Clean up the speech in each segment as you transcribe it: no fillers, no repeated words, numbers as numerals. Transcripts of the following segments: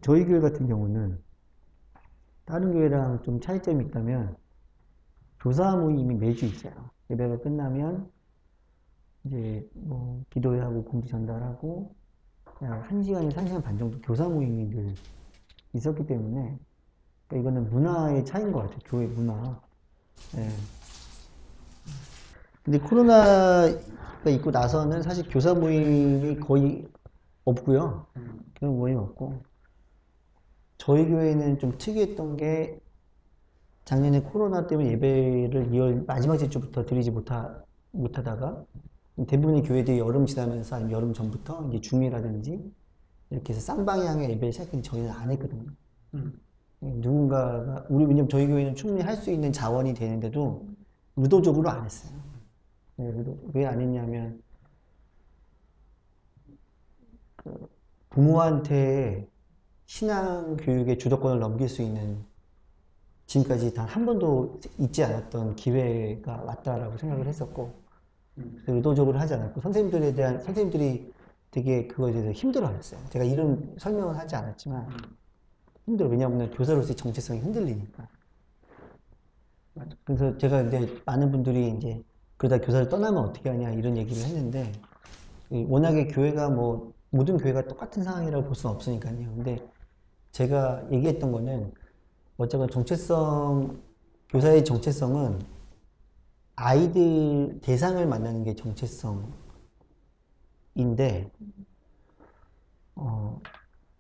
저희 교회 같은 경우는 다른 교회랑 좀 차이점이 있다면 교사 모임이 매주 있어요. 예배가 끝나면 이제 뭐 기도회하고 공지 전달하고 그냥 1시간에서 1시간 반 정도 교사 모임이 늘 있었기 때문에 그러니까 이거는 문화의 차이인 것 같아요. 교회 문화. 예. 근데 코로나가 있고 나서는 사실 교사 모임이 거의 없고요. 교사 모임 없고 저희 교회는 좀 특이했던 게 작년에 코로나 때문에 예배를 2월 마지막 주부터 드리지 못하다가 대부분의 교회들이 여름 지나면서 아니면 여름 전부터 이제 중이라든지 이렇게 해서 쌍방향의 예배를 시작했는데 저희는 안 했거든요. 누군가가 왜냐면 저희 교회는 충분히 할 수 있는 자원이 되는데도 의도적으로 안 했어요. 왜 안 했냐면 부모한테 신앙 교육의 주도권을 넘길 수 있는 지금까지 단 한 번도 있지 않았던 기회가 왔다라고 생각을 했었고 의도적으로 하지 않았고 선생님들이 되게 그거에 대해서 힘들어하셨어요. 제가 이런 설명을 하지 않았지만 힘들어. 왜냐하면 교사로서의 정체성이 흔들리니까. 그래서 제가 이제 많은 분들이 이제 그러다 교사를 떠나면 어떻게 하냐 이런 얘기를 했는데 워낙에 교회가 뭐 모든 교회가 똑같은 상황이라고 볼 수는 없으니까요. 근데 제가 얘기했던 거는 어쨌건 교사의 정체성은 아이들 대상을 만나는 게 정체성인데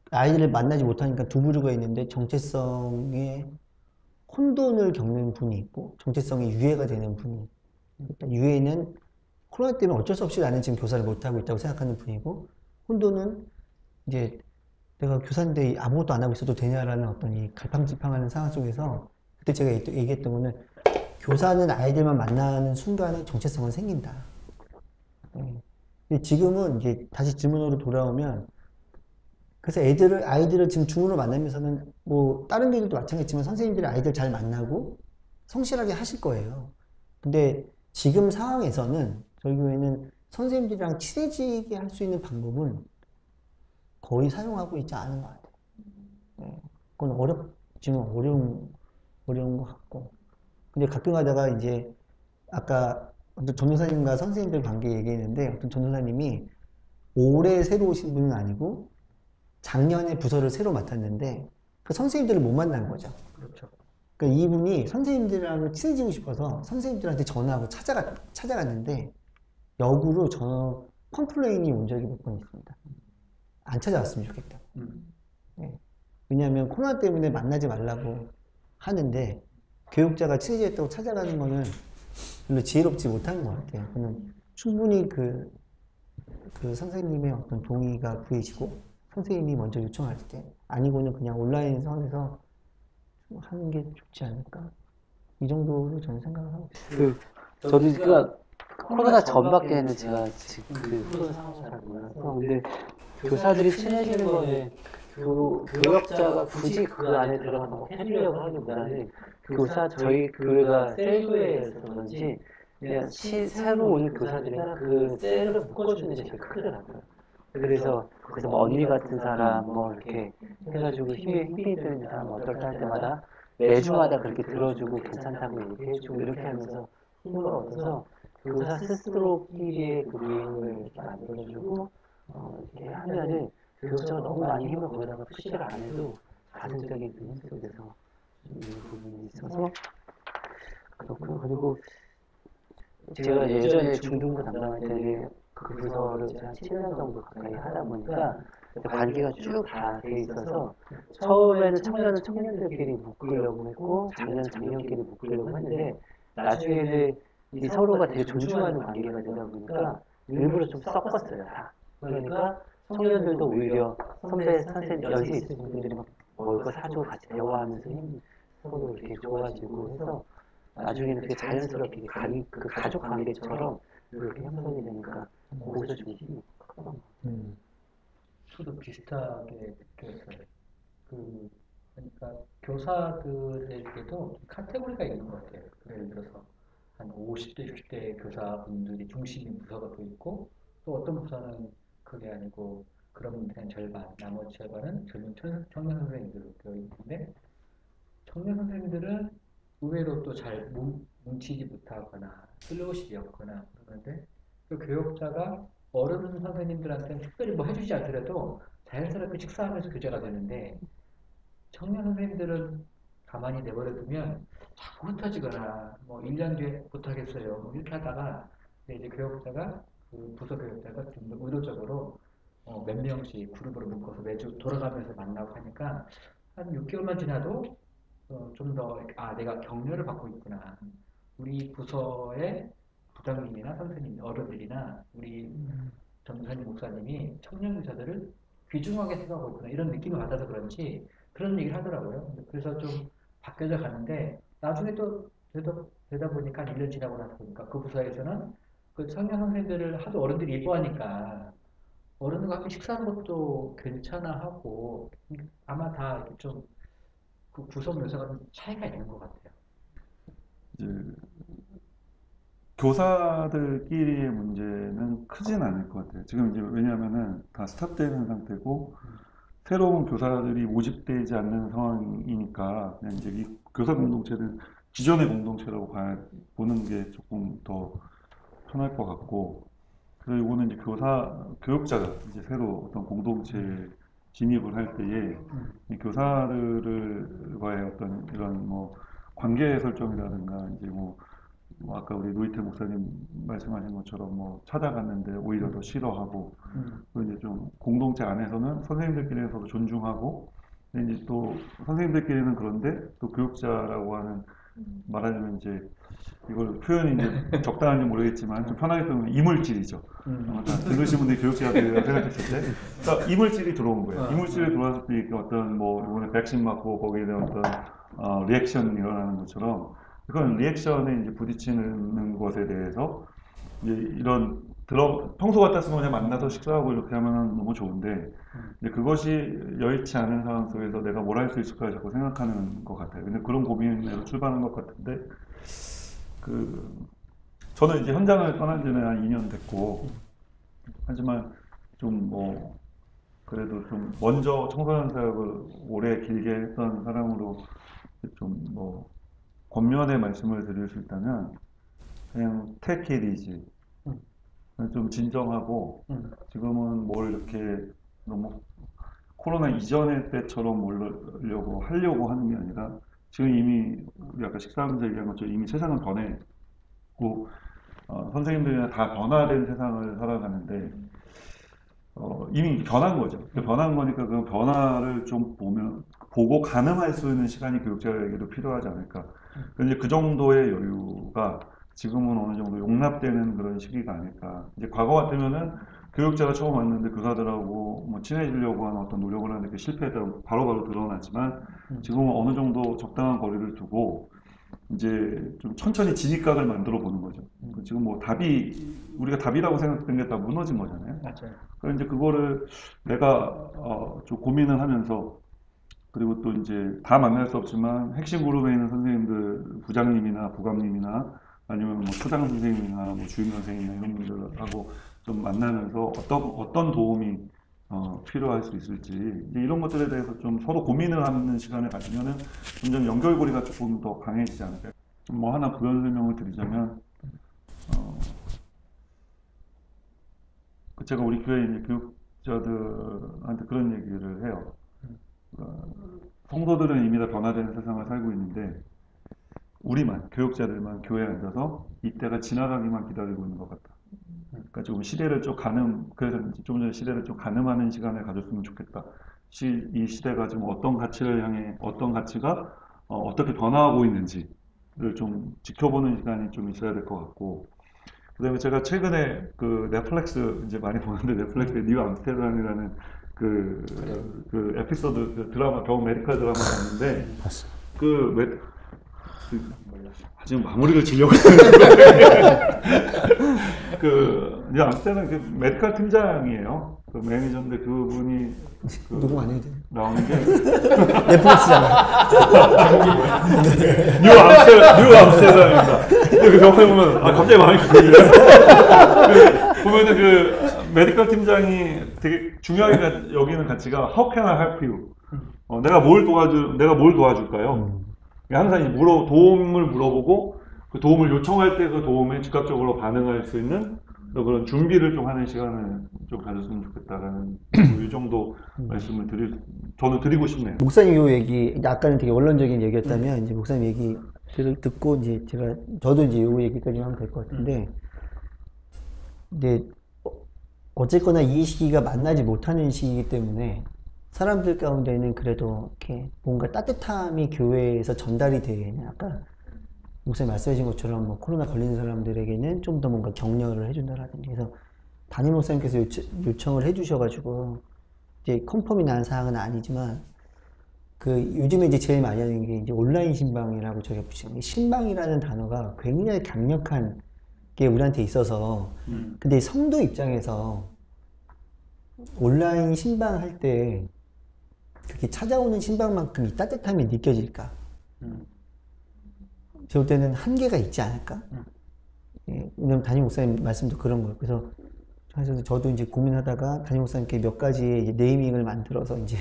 아이들을 만나지 못하니까 두 부류가 있는데 정체성에 혼돈을 겪는 분이 있고 정체성이 유해가 되는 분이 그러니까 유해는 코로나 때문에 어쩔 수 없이 나는 지금 교사를 못하고 있다고 생각하는 분이고 혼돈은 이제 내가 교사인데 아무것도 안 하고 있어도 되냐라는 어떤 이 갈팡질팡하는 상황 속에서 그때 제가 얘기했던 거는 교사는 아이들만 만나는 순간에 정체성은 생긴다. 근데 지금은 이제 다시 질문으로 돌아오면 그래서 아이들을 지금 중으로 만나면서는 뭐 다른 교회들도 마찬가지지만 선생님들이 아이들 잘 만나고 성실하게 하실 거예요. 근데 지금 상황에서는 저희 교회는 선생님들이랑 친해지게 할 수 있는 방법은 거의 사용하고 있지 않은 것 같아요. 네. 그건 지금 어려운 것 같고. 근데 가끔 가다가 이제 아까 어떤 전도사님과 선생님들 관계 얘기했는데 어떤 전도사님이 올해 새로 오신 분은 아니고 작년에 부서를 새로 맡았는데 그 선생님들을 못 만난 거죠. 그렇죠. 그러니까 이분이 선생님들하고 친해지고 싶어서 선생님들한테 전화하고 찾아갔는데 역으로 컴플레인이 온 적이 몇 번 있습니다. 안 찾아왔으면 좋겠다. 네. 왜냐하면 코로나 때문에 만나지 말라고 하는데 교육자가 친해지겠다고 찾아가는 거는 별로 지혜롭지 못한 것 같아요. 그는 충분히 그 선생님의 어떤 동의가 구해지고 선생님이 먼저 요청할 때 아니고는 그냥 온라인 상황에서 하는 게 좋지 않을까 이 정도로 저는 생각을 하고 있어요. 저도 그러니까 코로나 전밖에는 제가 지금 그 코로나 상황을 잘 몰라서 근데 교사들이 친해지는 거는 교역자가 굳이 그 안에 들어가서 해주려고 하기보다는 저희 교회가 셀교회에서 그런지 그냥 새로 오는 교사들이나 그 셀을 묶어주는 게 제일 크더라고요. 그래서 뭐 언니 같은 사람 뭐 이렇게 해가지고 힘이 드는 사람 어떨까 할 때마다 매주마다 그렇게 들어주고 괜찮다고 얘기해주고 이렇게 하면서 힘을 얻어서 교사 스스로끼리의 그 모임을 이렇게 만들어주고 이렇게 하면은 교사가 너무 많이 힘을 거기다가 푸시를 안 해도 가정적인 그 힘 속에서 있는 부분이 있어서 그렇고 그리고 제가 예전에 중등부 담당할 때 그 부서를 이제 한 7년 정도 가까이 하다 보니까 관계가 쭉 다 돼 있어서 처음에는 청년들끼리 묶으려고 했고 작년은 작년끼리 묶으려고 했는데 나중에는 이 서로가 되게 존중하는 관계가 되다 보니까 일부러 좀 섞었어요 다. 그러니까 청년들도 오히려 선생님 연세 있으신 분들이 막 먹을 거 사주고 같이 대화하면서 서로 이렇게 좋아지고 해서 나중에는 되게 자연스럽게 그 가족 관계처럼 이렇게 형성이 되니까 거기서 좀 힘이 크더라고요. 저도 비슷하게 느꼈어요. 그러니까 교사들에게도 카테고리가 있는 것 같아요. 예를 들어서 한 50대, 60대 교사분들이 중심인 부서가 또 있고 또 어떤 부서는 그게 아니고 그러면 그냥 절반, 나머지 절반은 젊은 청년 선생님들로 되어 있는데 청년 선생님들은 의외로 또 잘 뭉치지 못하거나 슬로우시 없거나 그러는데 그 교역자가 어른 선생님들한테는 특별히 뭐 해주지 않더라도 자연스럽게 식사하면서 교제가 되는데 청년 선생님들은 가만히 내버려 두면 자꾸 흩어지거나 뭐 1년 뒤에 못하겠어요 뭐 이렇게 하다가 이제 교역자가 그 부서 교역자가 좀 더 의도적으로 몇 명씩 그룹으로 묶어서 매주 돌아가면서 만나고 하니까 한 6개월만 지나도 좀 더 내가 격려를 받고 있구나. 우리 부서의 부장님이나 선생님, 어른들이나 우리 전도사님, 목사님이 청년 교사들을 귀중하게 생각하고 있구나. 이런 느낌을 받아서 그런지 그런 얘기를 하더라고요. 그래서 좀 바뀌어져 가는데 나중에 또 되다 보니까 1년 지나고 나서 보니까 그 부서에서는 그 청년 선생님들을 하도 어른들이 예뻐하니까 어른들과 함께 식사하는 것도 괜찮아 하고 아마 다 이렇게 좀 그 구성 요소가 좀 차이가 있는 것 같아요. 이제 교사들끼리의 문제는 크진 않을 것 같아요. 지금 이제 왜냐하면은 다 스탑되는 상태고 새로운 교사들이 모집되지 않는 상황이니까 그냥 이제 이 교사 공동체는 기존의 공동체라고 보는 게 조금 더 편할 것 같고, 그리고 이거는 이제 교육자가 이제 새로 어떤 공동체에 진입을 할 때에 이 교사들과의 어떤 이런 뭐 관계 설정이라든가 이제 뭐 아까 우리 노이태 목사님 말씀하신 것처럼 뭐 찾아갔는데 오히려 더 싫어하고 또 이제 좀 공동체 안에서는 선생님들끼리서도 존중하고 이제 또 선생님들끼리는 그런데 또 교육자라고 하는 말하자면 이제 이걸 표현이 이제 적당한지 모르겠지만 좀 편하게 표현하면 이물질이죠. 들으신 분들이 교육자들이라고 생각했을 때 그러니까 이물질이 들어온 거예요. 이물질이 들어왔을 때 어떤 뭐 이번에 백신 맞고 거기에 대한 어떤 리액션이 일어나는 것처럼 그건 리액션에 이제 부딪히는 것에 대해서 이제 이런 평소 같았으면 그냥 만나서 식사하고 이렇게 하면 너무 좋은데 이제 그것이 여의치 않은 상황 속에서 내가 뭘 할 수 있을까 자꾸 생각하는 것 같아요. 근데 그런 고민으로 출발한 것 같은데 저는 이제 현장을 떠난 지는 한 2년 됐고 하지만 좀 뭐 그래도 좀 먼저 청소년 사역을 오래 길게 했던 사람으로 좀 뭐 권면의 말씀을 드릴 수 있다면 그냥 take it easy. 좀 진정하고 지금은 뭘 이렇게 너무 코로나 이전의 때처럼 하려고 하는 게 아니라 지금 이미 우리 아까 식사하면서 얘기한 것처럼 이미 세상은 변했고 선생님들이나 다 변화된 세상을 살아가는데 이미 변한 거죠. 변한 거니까 그 변화를 좀 보고 가늠할 수 있는 시간이 교육자에게도 필요하지 않을까. 근데 그 정도의 여유가 지금은 어느 정도 용납되는 그런 시기가 아닐까. 이제 과거 같으면은 교육자가 처음 왔는데 교사들하고 뭐 친해지려고 하는 어떤 노력을 하는데 그 실패가 바로바로 드러나지만 지금은 어느 정도 적당한 거리를 두고 이제 좀 천천히 진입각을 만들어 보는 거죠. 지금 뭐 우리가 답이라고 생각했던 게 다 무너진 거잖아요. 맞아요. 그래서 이제 그거를 내가 좀 고민을 하면서 그리고 또 이제 다 만날 수 없지만 핵심 그룹에 있는 선생님들, 부장님이나 부감님이나 아니면 뭐 초장 선생님이나 뭐 주임 선생님이나 이런 분들하고 좀 만나면서 어떤 도움이 필요할 수 있을지 이런 것들에 대해서 좀 서로 고민을 하는 시간을 가지면은 점점 연결고리가 조금 더 강해지지 않을까요? 뭐 하나 부연 설명을 드리자면 제가 우리 교회 이제 교육자들한테 그런 얘기를 해요. 성도들은 이미 다 변화되는 세상을 살고 있는데 우리만 교육자들만 교회에 앉아서 이때가 지나가기만 기다리고 있는 것 같다. 그러니까 조금 시대를 좀 그래서 좀 전에 시대를 좀 가늠하는 시간을 가졌으면 좋겠다. 이 시대가 지금 어떤 가치를 향해 어떤 가치가 어떻게 변화하고 있는지를 좀 지켜보는 시간이 좀 있어야 될 것 같고. 그다음에 제가 최근에 그 넷플릭스 이제 많이 보는데 넷플릭스의 뉴 암스테르담이라는 그 에피소드 그 드라마 겨우 메디컬 드라마 봤는데 지금 마무리를 지려고 이제 암스테르담 그 메디컬 팀장이에요. 그 매니저인데 그분이 누구 아니에요? 나오는 게 넷플릭스잖아. 뉴 암스테르담입니다. 그 영화에 보면 갑자기 마음이 급해지네요. 보면은 메디컬 팀장이 되게 중요하게 여기는 가치가 How can I help you? 내가 뭘 도와줄까요? 항상 이제 도움을 물어보고 그 도움을 요청할 때 그 도움에 즉각적으로 반응할 수 있는 그런 준비를 좀 하는 시간을 좀 가졌으면 좋겠다라는 이 정도 말씀을 저는 드리고 싶네요. 목사님 요 얘기, 아까는 되게 원론적인 얘기였다면, 이제 목사님 얘기 듣고, 이제 저도 이제 요 얘기까지 하면 될 것 같은데, 근데, 어쨌거나 이 시기가 만나지 못하는 시기이기 때문에, 사람들 가운데는 그래도 이렇게 뭔가 따뜻함이 교회에서 전달이 되는, 아까 목사님 말씀하신 것처럼 뭐 코로나 걸린 사람들에게는 좀 더 뭔가 격려를 해준다라든지, 그래서 담임 목사님께서 요청을 해주셔가지고, 이제 컨펌이 난 사항은 아니지만, 요즘에 이제 제일 많이 하는 게 이제 온라인 신방이라고 저희가 붙이는 게, 신방이라는 단어가 굉장히 강력한 게 우리한테 있어서, 근데 성도 입장에서 온라인 신방할 때 그렇게 찾아오는 신방만큼 이 따뜻함이 느껴질까? 저 볼 때는 한계가 있지 않을까? 예, 왜냐면 담임 목사님 말씀도 그런 거예요. 그래서 저도 이제 고민하다가 담임 목사님께 몇 가지의 이제 네이밍을 만들어서 이제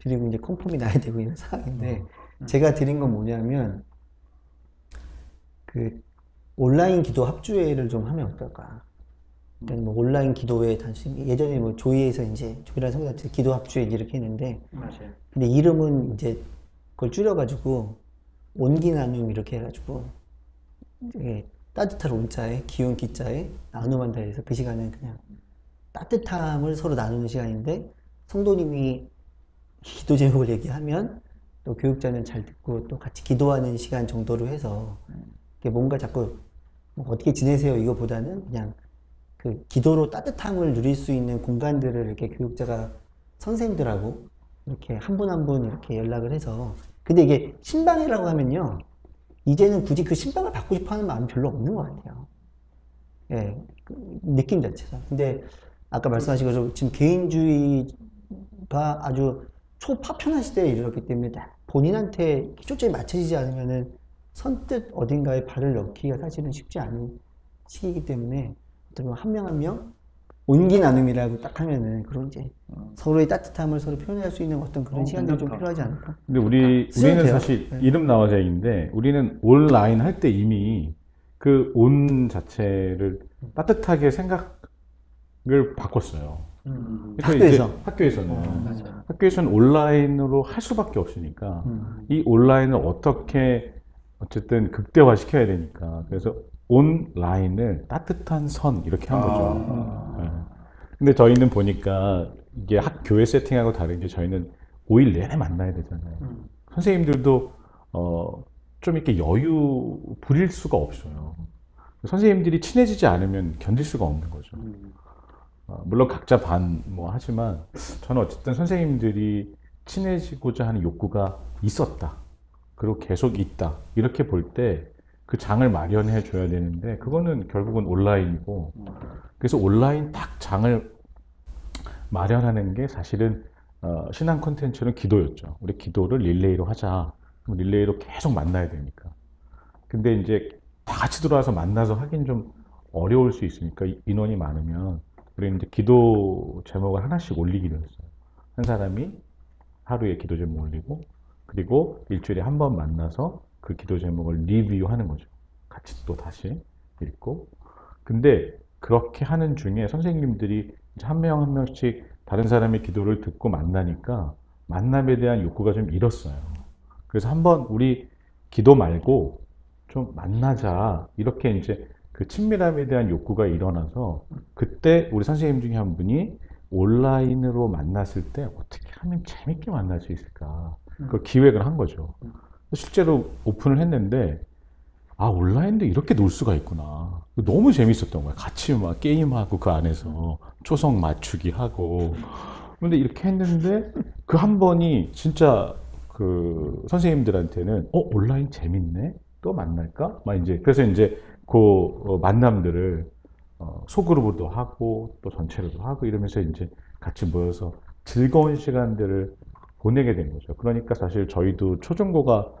드리고 이제 컨펌이 나야 되고 이런 상황인데, 제가 드린 건 뭐냐면, 온라인 기도 합주회를 좀 하면 어떨까? 그러니까 뭐 온라인 기도회 단순히, 예전에 뭐 조이에서 이제, 조이라는 성교단체 기도 합주회 이렇게 했는데, 맞아요. 근데 이름은 이제 그걸 줄여가지고, 온기 나눔 이렇게 해가지고, 이제 따뜻한 온자에, 기운 기자에 나눔한다 해서 그 시간은 그냥 따뜻함을 서로 나누는 시간인데, 성도님이 기도 제목을 얘기하면 또 교육자는 잘 듣고 또 같이 기도하는 시간 정도로 해서, 뭔가 자꾸 뭐 어떻게 지내세요 이거보다는 그냥 그 기도로 따뜻함을 누릴 수 있는 공간들을 이렇게 교육자가 선생님들하고 이렇게 한 분 한 분 이렇게 연락을 해서, 근데 이게 신방이라고 하면요, 이제는 굳이 그 신방을 받고 싶어 하는 마음이 별로 없는 것 같아요. 예, 느낌 자체가. 근데 아까 말씀하신 것처럼 지금 개인주의가 아주 초파편한 시대에 이르렀기 때문에 본인한테 초점이 맞춰지지 않으면은 선뜻 어딘가에 발을 넣기가 사실은 쉽지 않은 시기이기 때문에, 어떻게 한 명 한 명 온기 나눔이라고 딱 하면은 그런 이제 서로의 따뜻함을 서로 표현할 수 있는 어떤 그런 시간들이 좀 필요하지 않을까? 근데 우리는 돼요. 사실 네. 이름 나와서 얘기인데, 우리는 온라인 할 때 이미 그 온 자체를 따뜻하게 생각을 바꿨어요. 그러니까 이제 학교에서는 학교에서는 온라인으로 할 수밖에 없으니까 이 온라인을 어떻게 어쨌든 극대화 시켜야 되니까, 그래서 온라인을 따뜻한 선 이렇게 한 거죠. 네. 근데 저희는 보니까 이게 교회 세팅하고 다른 게, 저희는 5일 내내 만나야 되잖아요. 선생님들도 좀 이렇게 여유 부릴 수가 없어요. 선생님들이 친해지지 않으면 견딜 수가 없는 거죠. 물론 각자 반 뭐 하지만, 저는 어쨌든 선생님들이 친해지고자 하는 욕구가 있었다, 그리고 계속 있다, 이렇게 볼 때 그 장을 마련해 줘야 되는데, 그거는 결국은 온라인이고, 그래서 온라인 딱 장을 마련하는 게 사실은 신앙 콘텐츠는 기도였죠. 우리 기도를 릴레이로 하자. 그럼 릴레이로 계속 만나야 되니까. 근데 이제 다 같이 들어와서 만나서 하긴 좀 어려울 수 있으니까, 인원이 많으면 우리는 이제 기도 제목을 하나씩 올리기로 했어요. 한 사람이 하루에 기도 제목 올리고, 그리고 일주일에 한 번 만나서 그 기도 제목을 리뷰하는 거죠. 같이 또 다시 읽고. 근데 그렇게 하는 중에 선생님들이 한 명 한 명씩 다른 사람의 기도를 듣고 만나니까 만남에 대한 욕구가 좀 일었어요. 그래서 한번 우리 기도 말고 좀 만나자, 이렇게 이제 그 친밀함에 대한 욕구가 일어나서, 그때 우리 선생님 중에 한 분이 온라인으로 만났을 때 어떻게 하면 재밌게 만날 수 있을까, 그 기획을 한 거죠. 실제로 오픈을 했는데, 아, 온라인도 이렇게 놀 수가 있구나. 너무 재밌었던 거야. 같이 막 게임하고 그 안에서 초성 맞추기 하고. 근데 이렇게 했는데 그 한 번이 진짜 그 선생님들한테는 온라인 재밌네? 또 만날까? 막 이제 그래서 이제 그 만남들을 소그룹으로도 하고 또 전체로도 하고 이러면서 이제 같이 모여서 즐거운 시간들을 보내게 된 거죠. 그러니까 사실 저희도 초중고가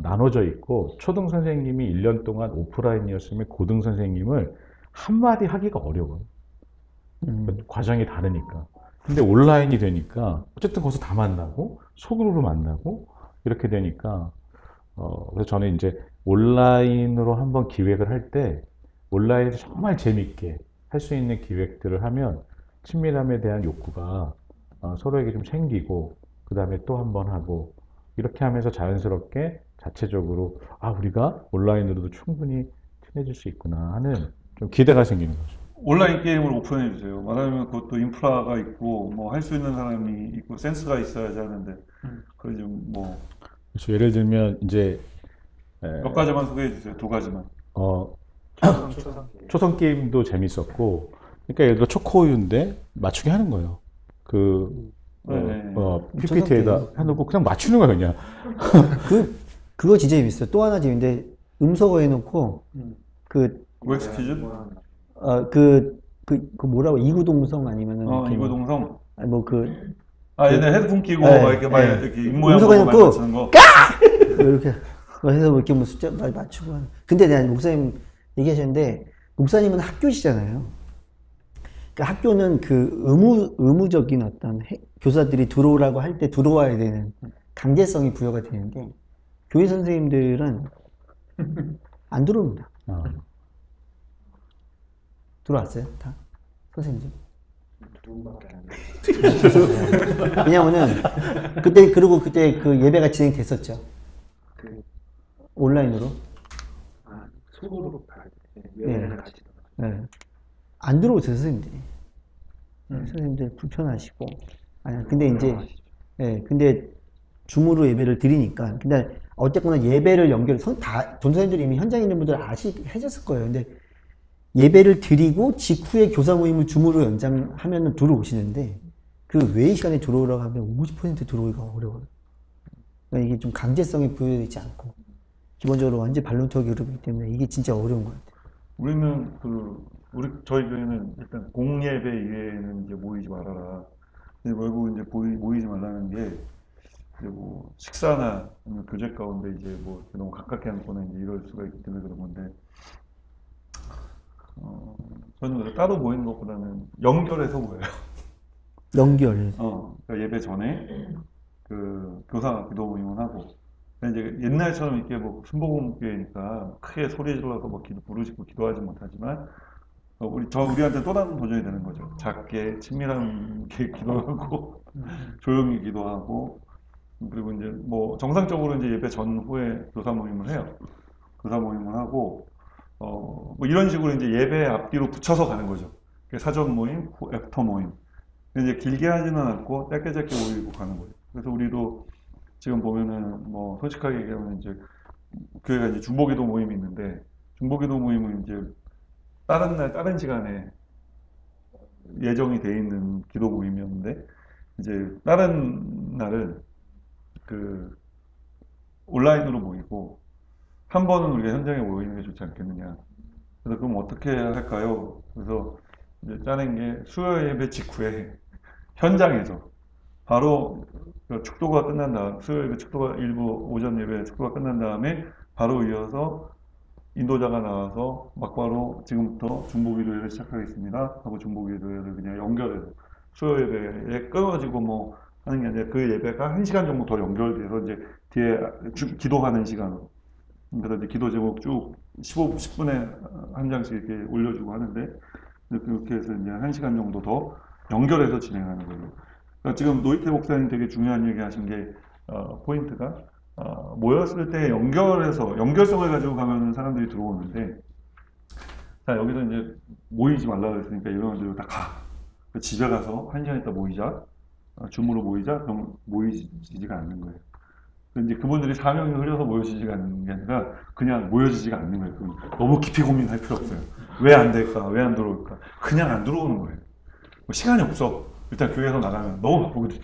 나눠져 있고, 초등 선생님이 1년 동안 오프라인이었으면 고등 선생님을 한마디 하기가 어려워요. 과정이 다르니까. 근데 온라인이 되니까 어쨌든 거기서 다 만나고 소그룹으로 만나고 이렇게 되니까 그래서 저는 이제 온라인으로 한번 기획을 할 때 온라인에서 정말 재밌게 할 수 있는 기획들을 하면 친밀함에 대한 욕구가 서로에게 좀 생기고 그 다음에 또 한 번 하고 이렇게 하면서 자연스럽게 자체적으로 우리가 온라인으로도 충분히 친해질 수 있구나 하는 좀 기대가 생기는 거죠. 온라인 게임을 오픈해 주세요. 말하면 그것도 인프라가 있고 뭐 할 수 있는 사람이 있고 센스가 있어야지 하는데 그래 좀뭐 그래서 예를 들면 이제 몇 가지만 소개해 주세요. 두 가지만. 초성 게임도 재밌었고, 그러니까 예를 들어 초코우유인데 맞추게 하는 거예요. PPT에다 해놓고 그냥 맞추는 거야 그냥. 그거 진짜 재밌어요. 또 하나 재밌는데 음소거 해놓고 OX 퀴즈? 뭐라고 이구동성 아니면은 이구동성. 아니 얘네 헤드폰 끼고 네, 막 이렇게 막 네. 이렇게 입모양 음소거 보고 해놓고 맞추는 거. 이렇게 해서 이렇게 뭐 숫자 맞추고 하는. 근데 내가 목사님 얘기하셨는데 목사님은 학교시잖아요. 그러니까 학교는 의무적인 어떤 교사들이 들어오라고 할 때 들어와야 되는 강제성이 부여가 되는데 교회 선생님들은 안 들어옵니다. 들어왔어요? 다? 선생님들? 왜냐면은 그때 그 예배가 진행됐었죠. 온라인으로. 속으로 봐야 돼. 네. 네. 안 들어오세요, 선생님들이. 선생님들 불편하시고. 근데 이제, 근데 줌으로 예배를 드리니까. 근데 어쨌거나 예배를 전도사님들이 이미 현장에 있는 분들 해줬을 거예요. 근데 예배를 드리고 직후에 교사 모임을 줌으로 연장하면 들어오시는데 그 외의 시간에 들어오라고 하면 50% 들어오기가 어려워요. 그러니까 이게 좀 강제성이 부여되지 않고 기본적으로 완전 발론터 그룹이기 때문에 이게 진짜 어려운 것 같아요. 우리는 저희 교회는 일단 공예배 이외에는 이제 모이지 말아라. 근데 결국 이제 모이지 말라는 게 이제 뭐 식사나 아니면 교제 가운데 이제 뭐 너무 가깝게 앉거나 이제 이럴 수가 있기 때문에 그런 건데 저는 따로 모이는 것보다는 연결해서 모여요. 연결해서. 그러니까 예배 전에 교사 기도 모임을 하고 이제 옛날처럼 이렇게 뭐 순복음교회니까 크게 소리 질러서 뭐 부르짖고 기도하지 못하지만 우리한테 또 다른 도전이 되는 거죠. 작게 친밀하게 기도하고 조용히 기도하고 그리고 이제 뭐 정상적으로 이제 예배 전후에 교사 모임을 해요. 교사 모임을 하고 뭐 이런 식으로 이제 예배 앞뒤로 붙여서 가는 거죠. 사전 모임, 애프터 모임. 이제 길게 하지는 않고 짧게 모이고 가는 거예요. 그래서 우리도 지금 보면은 뭐 솔직하게 얘기하면 이제 교회가 이제 중보기도 모임이 있는데 중보기도 모임은 이제 다른 날 다른 시간에 예정이 돼 있는 기도 모임이었는데 이제 다른 날은 온라인으로 모이고 한 번은 우리가 현장에 모이는 게 좋지 않겠느냐. 그래서 그럼 어떻게 할까요? 그래서 이제 짜낸 게 수요 예배 직후에 현장에서 바로 축도가 끝난 다음 수요 예배 축도가 일부 오전 예배 축도가 끝난 다음에 바로 이어서 인도자가 나와서 막바로 지금부터 중보기도회를 시작하겠습니다 하고 중보기도회를 그냥 연결해서 수요 예배에 끊어지고 뭐 하는 게 아니라 그 예배가 1시간 정도 더 연결돼서 이제 뒤에 기도하는 시간으로 그래서 이제 기도 제목 쭉 10분에 한 장씩 이렇게 올려주고 하는데 그렇게 해서 이제 1시간 정도 더 연결해서 진행하는 거예요. 그러니까 지금 노이태 목사님 되게 중요한 얘기 하신 게 포인트가 모였을 때 연결성을 가지고 가면 사람들이 들어오는데 자 여기서 이제 모이지 말라고 했으니까 이런 분들 다 가. 집에 가서 1시간 있다 모이자. 줌으로 모이자. 그럼 모이지가 않는 거예요. 이제 그분들이 사명이 흐려서 모여지지가 않는 게 아니라 그냥 모여지지가 않는 거예요. 그럼 너무 깊이 고민할 필요 없어요. 왜 안 될까? 왜 안 들어올까? 그냥 안 들어오는 거예요. 뭐 시간이 없어. 일단 교회에서 나가면 너무 바쁘거든요.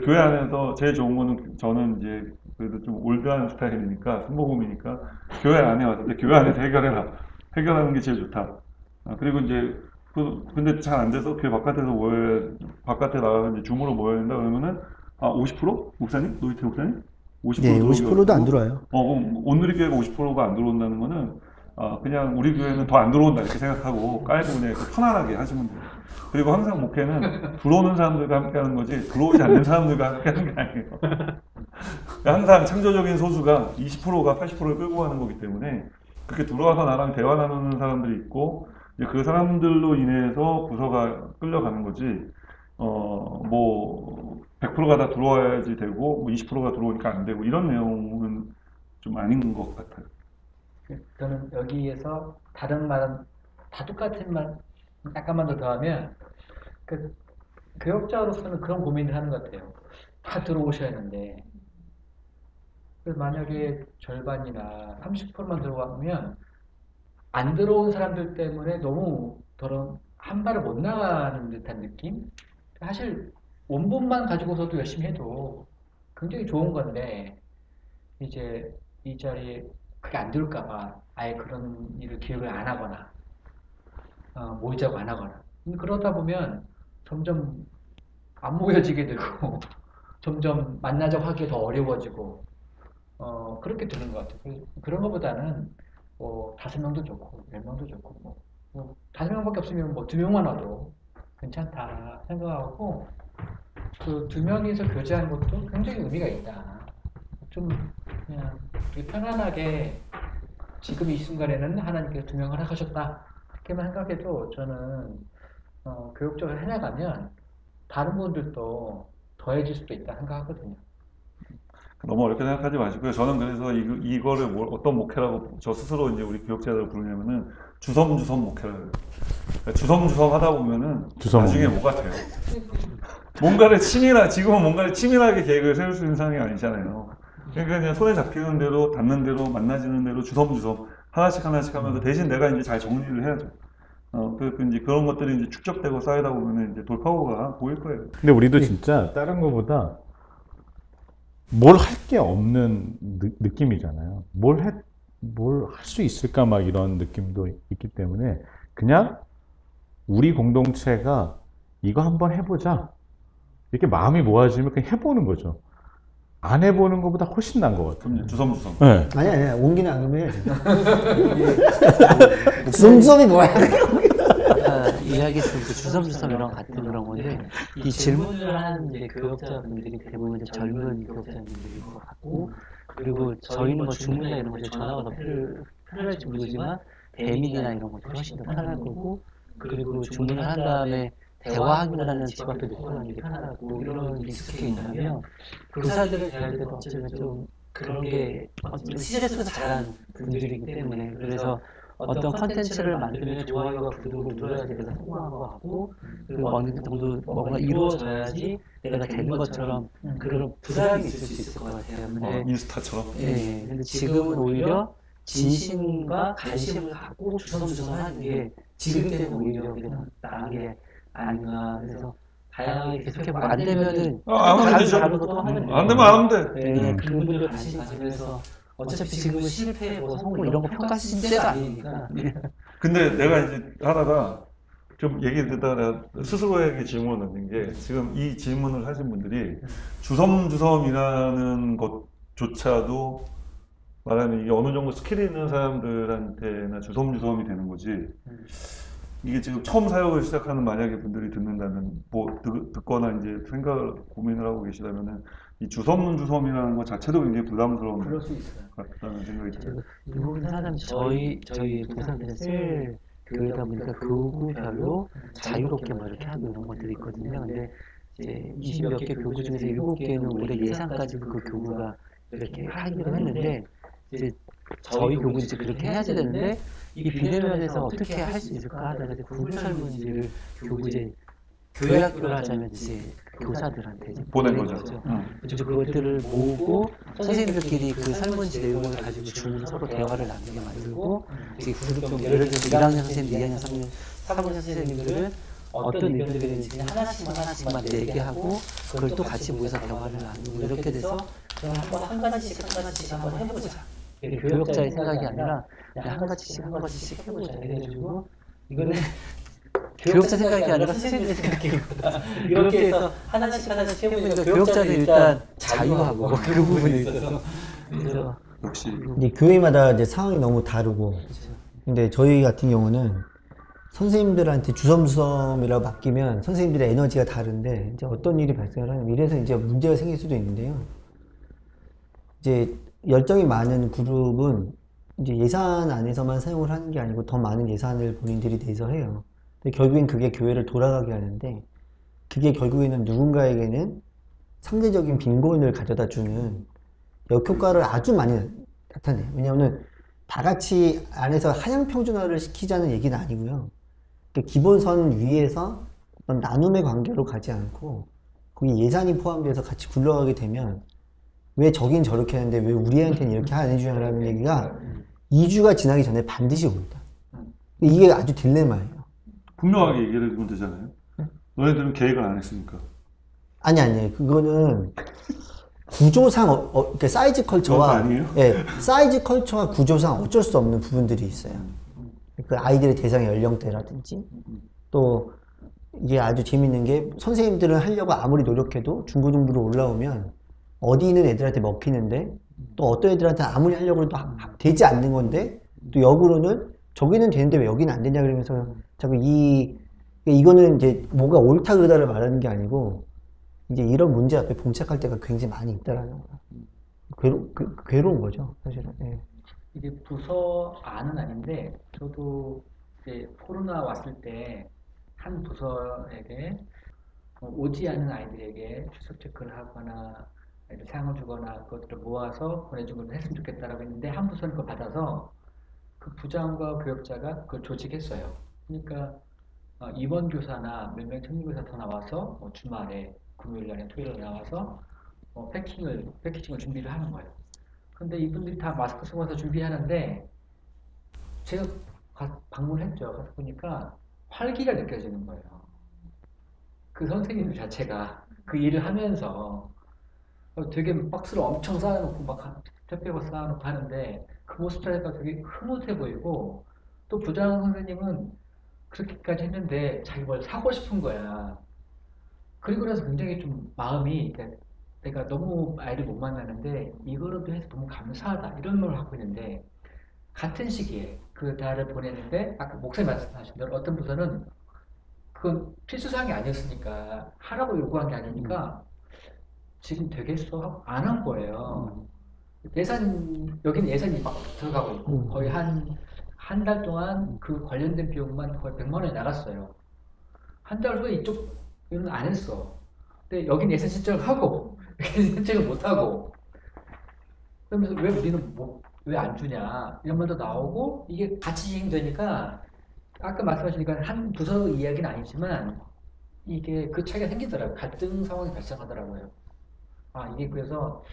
교회 안에서 제일 좋은 거는 저는 이제 그래도 좀 올드한 스타일이니까 순복음이니까 교회 안에 왔을 때 교회 안에서 해결하는 게 제일 좋다. 그리고 이제 근데 잘 안 돼서 교회 바깥에 나가서 이제 줌으로 모여야 된다 그러면은 50%? 목사님? 노이태 목사님? 50% 네, 50%도 안 들어와요. 그럼 온누리교회가 50%가 안 들어온다는 거는 그냥 우리 교회는 더 안 들어온다 이렇게 생각하고 깔고 그냥 이렇게 편안하게 하시면 돼요. 그리고 항상 목회는 들어오는 사람들과 함께 하는 거지 들어오지 않는 사람들과 함께 하는 게 아니에요. 항상 창조적인 소수가 20%가 80%를 끌고 가는 거기 때문에 그렇게 들어와서 나랑 대화 나누는 사람들이 있고 이제 그 사람들로 인해서 부서가 끌려가는 거지. 뭐 100%가 다 들어와야지 되고 뭐 20%가 들어오니까 안 되고 이런 내용은 좀 아닌 것 같아요. 저는 여기에서 다른 말은 다 똑같은 말 약간만 더 더하면 그 교역자로서는 그런 고민을 하는 것 같아요. 다 들어오셔야 하는데 만약에 절반이나 30%만 들어가면 안 들어온 사람들 때문에 너무 한 발을 못 나가는 듯한 느낌? 사실 원본만 가지고서도 열심히 해도 굉장히 좋은 건데 이제 이 자리에 그게 안 들을까봐 아예 그런 일을 기획을 안 하거나 모이자고 안 하거나 그러다 보면 점점 안 모여지게 되고 점점 만나자고 하기 더 어려워지고 그렇게 되는 것 같아요. 그런 것보다는 뭐 5명도 좋고 10명도 좋고 뭐 5명밖에 없으면 뭐 2명만 와도 괜찮다 생각하고 그 2명이서 교제하는 것도 굉장히 의미가 있다. 좀 그냥 편안하게 지금 이 순간에는 하나님께서 2명을 허락하셨다 이렇게만 생각해도 저는 교육적으로 해나가면 다른 분들도 더해질 수도 있다 생각하거든요. 너무 어렵게 생각하지 마시고요. 저는 그래서 이거를 어떤 목회라고 저 스스로 이제 우리 교육자들 부르냐면은 주섬주섬 목회라고 해요. 그러니까 주섬주섬 하다 보면은 나중에 뭐가 돼요. 지금은 뭔가를 치밀하게 계획을 세울 수 있는 상황이 아니잖아요. 그러니까 그냥 손에 잡히는 대로, 닿는 대로, 만나지는 대로 주섬주섬 하나씩 하면서 대신 내가 이제 잘 정리를 해야죠. 이제 그런 것들이 이제 축적되고 쌓이다 보면은 이제 돌파구가 보일 거예요. 근데 우리도 진짜 다른 거보다 뭘 할 게 없는 느낌이잖아요. 뭘 할 수 있을까 막 이런 느낌도 있기 때문에 그냥 우리 공동체가 이거 한번 해보자. 이렇게 마음이 모아지면 그냥 해보는 거죠. 안 해보는 것보다 훨씬 나은 것 같아요. 그럼 주섬주섬. 네. 아니야. 옮기는 안 해야지. 주섬주섬이 뭐야? 이야기했던 그 주섬주섬이랑 같은 그런 건데 이 질문을 하는 이제 교역자분들이 대부분 이제 젊은 교역자분들인 것 같고 그리고 저희는 뭐 주문이나 이런 것이 전화가 더 편할지 모르지만 대민이나 이런 것들이 훨씬 더 편할 거고 그리고 주문을 한 다음에 대화하기보다는 집 앞에 놓고 가는 게 편하고 이런 게 익숙해 있다면 교사들을 대할 때도 어쩌면 좀 그런 게 스트레스에서 자란 분들이기 때문에 그래서 어떤 컨텐츠를 만들면 좋아요와 구독을 눌러야 돼서 성공한 것 같고 그리고 어느 정도 뭔가 이루어져야지 내가 되는 것처럼 그런 부담이 있을 수 있을 것 같아요. 근데 인스타처럼? 네, 근데 지금은 오히려 진심과 관심을 갖고 주섬주섬 하는 게 지금 때는 오히려 나은 게 아닌가. 그래서 다양하게 계속해보고 안 되면은 다른 것도 하면 돼요. 안 되면 안 하면 돼. 네, 그분들 관심 가지면서 어차피 지금은 실패, 뭐 성공 이런 거 평가하신 때가 아니니까. 근데 내가 이제 하다가 좀 얘기 듣다가 스스로에게 질문을 던진 게 지금 이 질문을 하신 분들이 주섬주섬이라는 것조차도 말하면 이게 어느 정도 스킬이 있는 사람들한테나 주섬주섬이 되는 거지. 이게 지금 처음 사역을 시작하는 만약에 분들이 듣는다면 뭐 듣거나 이제 생각을 고민을 하고 계시다면은 이 주섬이라는 것 자체도 굉장히 부담스러운 그럴 수 있어요. 것 같다는 생각이 들어요. 대부분 사람 저희 동산에서 셀 교회다 보니까 교구별로 자유롭게 뭐 이렇게 하고 이런 것들이 있거든요. 근데 이제 20몇 개 교구 중에서 7개는 올해 예상까지 그 교구가 이렇게 하기로 했는데 이제 저희 교구는 이제 그렇게 해야지 되는데 이 비대면에서 어떻게 할 수 있을까 하다가 구글 설문지를 교구 이제 교회학교를 하자면 이제 교사들한테 이제 보낸 거죠. 이제 그것들을 모으고 선생님들끼리 그 설문지 내용을 가지고 주문 서로 대화를 나누게 만들고 이제 그룹 예를 들어서 1학년 선생님, 2학년, 3학년, 3학년 선생님들은 어떤 의견들이 있는지 하나씩만 얘기하고 그걸 또 같이 모여서 대화를 나누고 이렇게 돼서 그럼 한 가지씩 한번 해보자. 교역자의 생각이 아니라 그냥 한 가지씩 해보자. 이래가지고 이거는 교역자 생각이 아니라 선생님의 생각이구나. 이렇게 해서 하나씩 해보니까 교역자는 일단 자유하고 그 부분에 있어서 그래서 역시 이제 교회마다 이제 상황이 너무 다르고, 근데 저희 같은 경우는 선생님들한테 주섬주섬이라고 맡기면 선생님들의 에너지가 다른데, 이제 어떤 일이 발생을 하냐면, 이래서 이제 문제가 생길 수도 있는데요. 이제 열정이 많은 그룹은 이제 예산 안에서만 사용을 하는 게 아니고 더 많은 예산을 본인들이 내서 해요. 근데 결국엔 그게 교회를 돌아가게 하는데, 그게 결국에는 누군가에게는 상대적인 빈곤을 가져다 주는 역효과를 아주 많이 나타내요. 왜냐하면 다 같이 안에서 하향 평준화를 시키자는 얘기는 아니고요. 기본선 위에서 어떤 나눔의 관계로 가지 않고 거기 예산이 포함돼서 같이 굴러가게 되면 왜 저긴 저렇게 하는데 왜 우리한테는 이렇게 안 해주냐라는 얘기가 2주가 지나기 전에 반드시 옵니다. 이게 아주 딜레마예요. 분명하게 얘기를 해주면 되잖아요. 너희들은 계획을 안 했으니까. 아니, 그거는 구조상, 그러니까 사이즈 컬처와, 그건 아니에요? 예, 사이즈 컬처와 구조상 어쩔 수 없는 부분들이 있어요. 그 아이들의 대상 연령대라든지, 또, 이게 아주 재밌는 게, 선생님들은 하려고 아무리 노력해도 중고등부로 올라오면, 어디 있는 애들한테 먹히는데, 또 어떤 애들한테 아무리 하려고 해도 되지 않는 건데, 또 역으로는, 저기는 되는데 왜 여기는 안 되냐 그러면서, 자꾸 이거는 이제 뭐가 옳다 그르다를 말하는 게 아니고, 이제 이런 문제 앞에 봉착할 때가 굉장히 많이 있다라는 거예요. 괴로운 거죠, 사실은. 예. 이게 부서 안은 아닌데, 저도 이제 코로나 왔을 때 한 부서에게 오지 않은 아이들에게 출석 체크를 하거나 아이들 상을 주거나 그것들을 모아서 보내주는 걸 했으면 좋겠다라고 했는데, 한 부서는 그걸 받아서 그 부장과 교역자가 그걸 조직했어요. 그러니까 임원 교사나 몇 명 청년교사 더 나와서 주말에 금요일날에 토요일에 나와서 패키징을 준비를 하는 거예요. 근데 이분들이 다 마스크 쓰고 와서 준비하는데 제가 방문했죠. 가서 보니까 활기가 느껴지는 거예요. 그 선생님들 자체가 그 일을 하면서 되게 박스를 엄청 쌓아놓고 막 택배가 쌓아놓고 하는데 그 모습 자체가 되게 흐뭇해 보이고, 또 부장 선생님은 그렇게까지 했는데 자기 뭘 사고 싶은 거야. 그리고 나서 굉장히 좀 마음이, 내가 너무 아이를 못 만나는데 이거라도 해서 너무 감사하다 이런 걸 하고 있는데, 같은 시기에 그 달을 보내는데 아까 목사님 말씀하신 대로 어떤 부서는 그건 필수사항이 아니었으니까 하라고 요구한 게 아니니까 지금 되겠어 하고 안 한 거예요. 여기는 예산이 막 들어가고 있고 거의 한 달 동안 그 관련된 비용만 거의 100만 원이 나갔어요. 한 달 후에 이쪽은 안 했어. 근데 여긴 예산 신청을 하고 예산 신청을 못 하고, 그러면서 왜 우리는 왜 안 주냐 이런 말도 나오고, 이게 같이 진행되니까 아까 말씀하시니까 한 부서 이야기는 아니지만 이게 그 차이가 생기더라고요. 갈등 상황이 발생하더라고요. 이게 그래서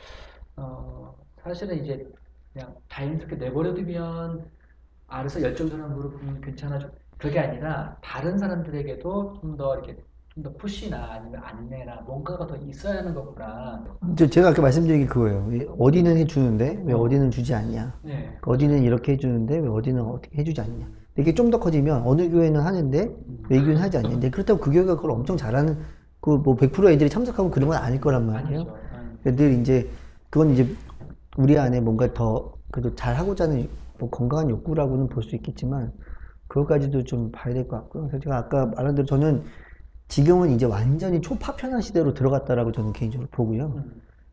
사실은 이제 그냥 자연스럽게 내버려두면 알아서 열정적인 그룹은 괜찮아. 그게 아니라 다른 사람들에게도 좀 더 푸시나 아니면 안내나 뭔가가 더 있어야 하는 거구나. 제가 아까 말씀드린 게 그거예요. 어디는 해주는데 왜 어디는 주지 않냐. 네. 어디는 이렇게 해주는데 왜 어디는 어떻게 해주지 않냐. 이게 좀 더 커지면 어느 교회는 하는데 왜 이 교회는 하지 않냐. 근데 그렇다고 그 교회가 그걸 엄청 잘하는, 그 뭐 100% 애들이 참석하고 그런 건 아닐 거란 말이에요. 늘 이제 그건 이제 우리 안에 뭔가 더 그래도 잘 하고자 하는 뭐 건강한 욕구라고는 볼 수 있겠지만, 그것까지도 좀 봐야 될 것 같고요. 그래서 제가 아까 말한 대로 저는 지금은 이제 완전히 초파편화 시대로 들어갔다라고 저는 개인적으로 보고요.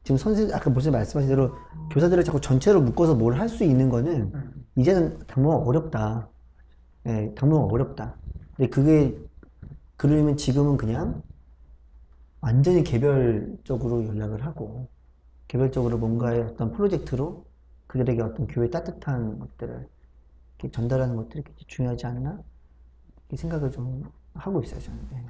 지금 아까 무슨 말씀하신 대로 교사들을 자꾸 전체로 묶어서 뭘 할 수 있는 거는 이제는 당분간 어렵다. 예, 당분간 어렵다. 근데 그러면 지금은 그냥 완전히 개별적으로 연락을 하고, 개별적으로 뭔가의 어떤 프로젝트로 그들에게 어떤 교회의 따뜻한 것들을 이렇게 전달하는 것들이 중요하지 않나? 이 생각을 좀 하고 있어요, 저는. 네.